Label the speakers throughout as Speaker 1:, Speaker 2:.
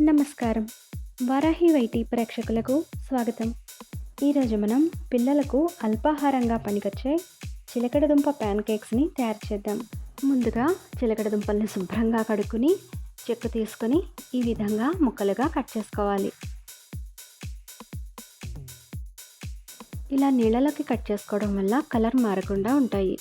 Speaker 1: నమస్కారం. వారాహి వైటీ ప్రేక్షకులకు స్వాగతం. ఈరోజు మనం పిల్లలకు అల్పాహారంగా పనికొచ్చే చిలకడదుంప ప్యాన్ కేక్స్ని తయారు చేద్దాం. ముందుగా చిలకడదుంపల్ని శుభ్రంగా కడుక్కుని చెక్కు తీసుకొని ఈ విధంగా ముక్కలుగా కట్ చేసుకోవాలి. ఇలా నీళ్ళలోకి కట్ చేసుకోవడం వల్ల కలర్ మారకుండా ఉంటాయి.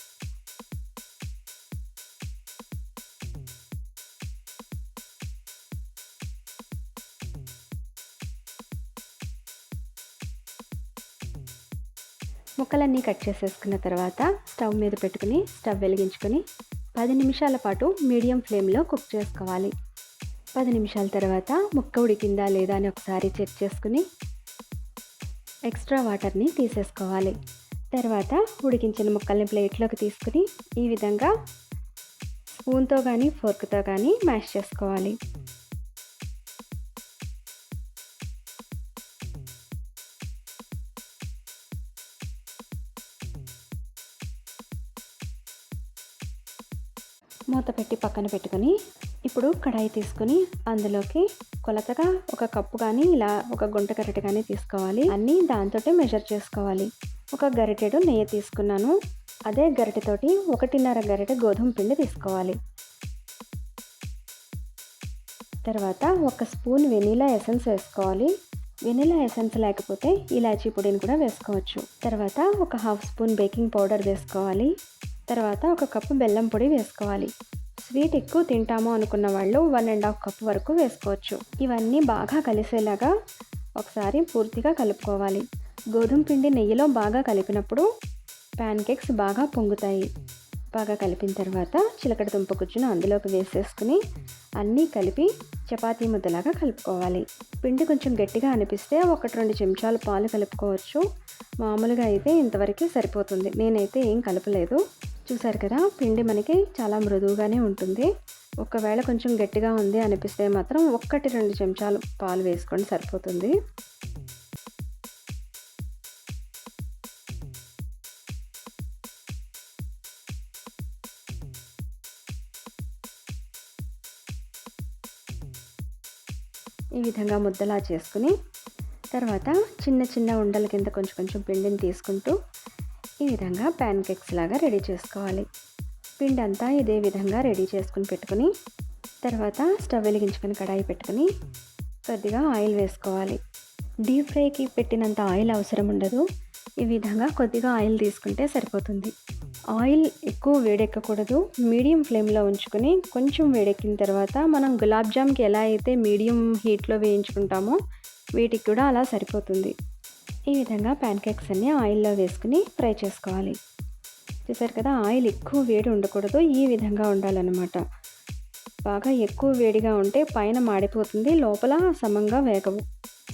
Speaker 1: ముక్కలన్నీ కట్ చేసేసుకున్న తర్వాత స్టవ్ మీద పెట్టుకుని స్టవ్ వెలిగించుకొని 10 నిమిషాల పాటు మీడియం ఫ్లేమ్లో కుక్ చేసుకోవాలి. 10 నిమిషాల తర్వాత ముక్క ఉడికిందా లేదా అని ఒకసారి చెక్ చేసుకుని ఎక్స్ట్రా వాటర్ని తీసేసుకోవాలి. తర్వాత ఉడికించిన ముక్కల్ని ప్లేట్లోకి తీసుకుని ఈ విధంగా స్పూన్తో కానీ ఫోర్క్తో కానీ మ్యాష్ చేసుకోవాలి. మూత పెట్టి పక్కన పెట్టుకొని ఇప్పుడు కడాయి తీసుకొని అందులోకి కొలతగా ఒక కప్పు కానీ ఇలా ఒక గుంట గరిటె కానీ తీసుకోవాలి. అన్నీ దాంతో మెజర్ చేసుకోవాలి. ఒక గరిటెడు నెయ్యి తీసుకున్నాను. అదే గరిటెతోటి 1.5 గరిటె గోధుమ పిండి తీసుకోవాలి. తర్వాత 1 స్పూన్ వెనీలా ఎసెన్స్ వేసుకోవాలి. వెనీలా ఎసెన్స్ లేకపోతే ఇలాచీ పొడిని కూడా వేసుకోవచ్చు. తర్వాత ఒక 1/2 స్పూన్ బేకింగ్ పౌడర్ వేసుకోవాలి. తర్వాత 1 కప్పు బెల్లం పొడి వేసుకోవాలి. స్వీట్ ఎక్కువ తింటాము అనుకున్న వాళ్ళు 1.5 కప్పు వరకు వేసుకోవచ్చు. ఇవన్నీ బాగా కలిసేలాగా ఒకసారి పూర్తిగా కలుపుకోవాలి. గోధుమ పిండి నెయ్యిలో బాగా కలిపినప్పుడు ప్యాన్ కేక్స్ బాగా పొంగుతాయి. బాగా కలిపిన తర్వాత చిలకడదుంప గుజ్జును అందులోకి వేసేసుకుని అన్నీ కలిపి చపాతీ ముద్దలాగా కలుపుకోవాలి. పిండి కొంచెం గట్టిగా అనిపిస్తే 1-2 చెంచాలు పాలు కలుపుకోవచ్చు. మామూలుగా అయితే ఇంతవరకు సరిపోతుంది. నేనైతే ఏం కలపలేదు. చూసారు కదా, పిండి మనకి చాలా మృదువుగానే ఉంటుంది. ఒకవేళ కొంచెం గట్టిగా ఉంది అనిపిస్తే మాత్రం 1-2 చెంచాలు పాలు వేసుకొని సరిపోతుంది. ఈ విధంగా ముద్దలా చేసుకుని తర్వాత చిన్న చిన్న ఉండల కింద కొంచెం కొంచెం పిండిని తీసుకుంటూ ఈ విధంగా ప్యాన్ కేక్స్ లాగా రెడీ చేసుకోవాలి. పిండి అంతా ఇదే విధంగా రెడీ చేసుకుని పెట్టుకుని తర్వాత స్టవ్ వెలిగించుకొని కడాయి పెట్టుకుని కొద్దిగా ఆయిల్ వేసుకోవాలి. డీప్ ఫ్రైకి పెట్టినంత ఆయిల్ అవసరం ఉండదు. ఈ విధంగా కొద్దిగా ఆయిల్ తీసుకుంటే సరిపోతుంది. ఆయిల్ ఎక్కువ వేడెక్కకూడదు. మీడియం ఫ్లేమ్లో ఉంచుకొని కొంచెం వేడెక్కిన తర్వాత మనం గులాబ్ జామ్కి ఎలా అయితే మీడియం హీట్లో వేయించుకుంటామో వీటికి కూడా అలా సరిపోతుంది. ఈ విధంగా ప్యాన్ కేక్స్ అన్నీ ఆయిల్లో వేసుకుని ఫ్రై చేసుకోవాలి. చూసారు కదా, ఆయిల్ ఎక్కువ వేడి ఉండకూడదు. ఈ విధంగా ఉండాలన్నమాట. బాగా ఎక్కువ వేడిగా ఉంటే పైన మాడిపోతుంది, లోపల సమంగా వేగవు.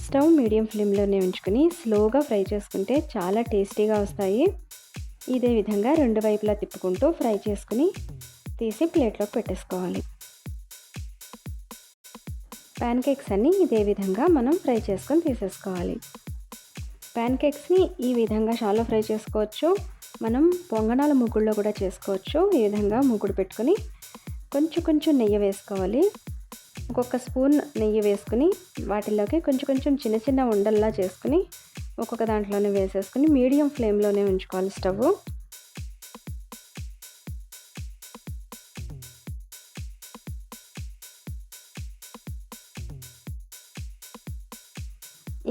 Speaker 1: స్టవ్ మీడియం ఫ్లేమ్లోనే ఉంచుకొని స్లోగా ఫ్రై చేసుకుంటే చాలా టేస్టీగా వస్తాయి. ఇదే విధంగా 2 వైపులా తిప్పుకుంటూ ఫ్రై చేసుకుని తీసి ప్లేట్లోకి పెట్టేసుకోవాలి. ప్యాన్ కేక్స్ అన్నీ ఇదే విధంగా మనం ఫ్రై చేసుకొని తీసేసుకోవాలి. ప్యాన్ కేక్స్ని ఈ విధంగా షాలో ఫ్రై చేసుకోవచ్చు. మనం పొంగనాల మూకుడులో కూడా చేసుకోవచ్చు. ఈ విధంగా మూకుడు పెట్టుకొని కొంచెం కొంచెం నెయ్యి వేసుకోవాలి. ఒక్కొక్క స్పూన్ నెయ్యి వేసుకుని వాటిల్లోకి కొంచెం కొంచెం చిన్న చిన్న ఉండల్లా చేసుకుని ఒక్కొక్క దాంట్లోనే వేసేసుకుని మీడియం ఫ్లేమ్లోనే ఉంచుకోవాలి స్టవ్.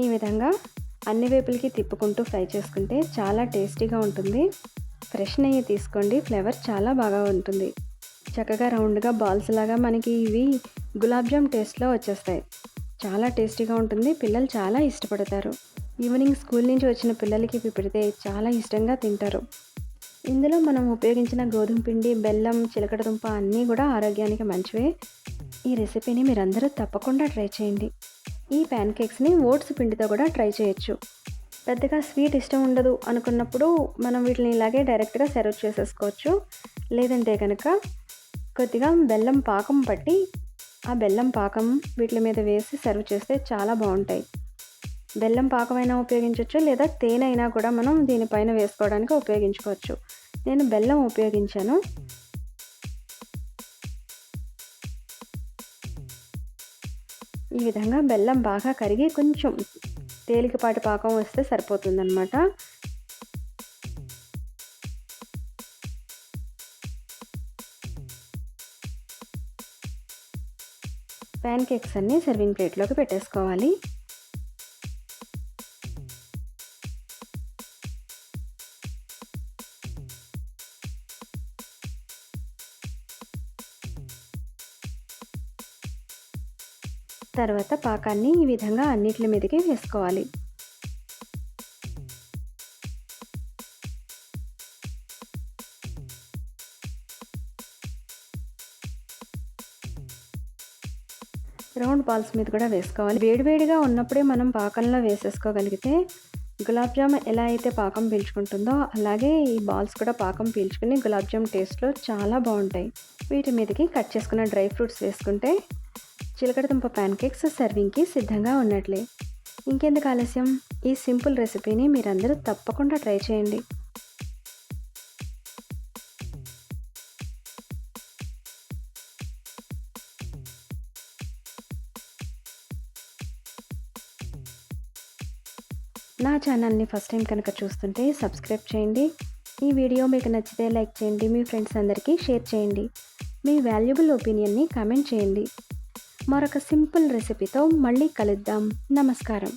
Speaker 1: ఈ విధంగా అన్ని వైపులకి తిప్పుకుంటూ ఫ్రై చేసుకుంటే చాలా టేస్టీగా ఉంటుంది. ఫ్రెష్ నెయ్యి తీసుకోండి, ఫ్లేవర్ చాలా బాగా ఉంటుంది. చక్కగా రౌండ్గా బాల్స్ లాగా మనకి ఇవి గులాబ్ జామ్ టేస్ట్లో వచ్చేస్తాయి. చాలా టేస్టీగా ఉంటుంది. పిల్లలు చాలా ఇష్టపడతారు. ఈవినింగ్ స్కూల్ నుంచి వచ్చిన పిల్లలకి ఇవి పెడితే చాలా ఇష్టంగా తింటారు. ఇందులో మనం ఉపయోగించిన గోధుమ పిండి, బెల్లం, చిలకడదుంప అన్నీ కూడా ఆరోగ్యానికి మంచివే. ఈ రెసిపీని మీరందరూ తప్పకుండా ట్రై చేయండి. ఈ ప్యాన్ కేక్స్ని ఓట్స్ పిండితో కూడా ట్రై చేయొచ్చు. పెద్దగా స్వీట్ ఇష్టం ఉండదు అనుకున్నప్పుడు మనం వీటిని ఇలాగే డైరెక్ట్గా సర్వ్ చేసేసుకోవచ్చు. లేదంటే కనుక కొద్దిగా బెల్లం పాకం పట్టి ఆ బెల్లం పాకం వీటి మీద వేసి సర్వ్ చేస్తే చాలా బాగుంటాయి. బెల్లం పాకమైనా ఉపయోగించవచ్చు, లేదా తేనె అయినా కూడా మనం దీనిపైన వేసుకోవడానికి ఉపయోగించుకోవచ్చు. నేను బెల్లం ఉపయోగించాను. ఈ విధంగా బెల్లం బాగా కరిగి కొంచెం తేలికపాటి పాకం వస్తే సరిపోతుందన్నమాట. ప్యాన్ కేక్స్ అన్నీ సర్వింగ్ ప్లేట్లోకి పెట్టేసుకోవాలి. తర్వాత పాకాన్ని ఈ విధంగా అన్నిటి మీదకి వేసుకోవాలి. రౌండ్ బాల్స్ మీద కూడా వేసుకోవాలి. వేడివేడిగా ఉన్నప్పుడే మనం పాకంలో వేసేసుకోగలిగితే గులాబ్ జామ్ ఎలా అయితే పాకం పీల్చుకుంటుందో అలాగే ఈ బాల్స్ కూడా పాకం పీల్చుకుని గులాబ్ జామ్ టేస్ట్లో చాలా బాగుంటాయి. వీటి మీదకి కట్ చేసుకున్న డ్రై ఫ్రూట్స్ వేసుకుంటే చిలకడదుంప ప్యాన్ కేక్స్ సర్వింగ్కి సిద్ధంగా ఉన్నట్లే. ఇంకెందుకు ఆలస్యం, ఈ సింపుల్ రెసిపీని మీరందరూ తప్పకుండా ట్రై చేయండి. నా ఛానల్ని ఫస్ట్ టైం కనుక చూస్తుంటే సబ్స్క్రైబ్ చేయండి. ఈ వీడియో మీకు నచ్చితే లైక్ చేయండి, మీ ఫ్రెండ్స్ అందరికీ షేర్ చేయండి. మీ వాల్యుబుల్ ఒపీనియన్ని కామెంట్ చేయండి. మరొక సింపుల్ రెసిపీతో మళ్ళీ కలుద్దాం. నమస్కారం.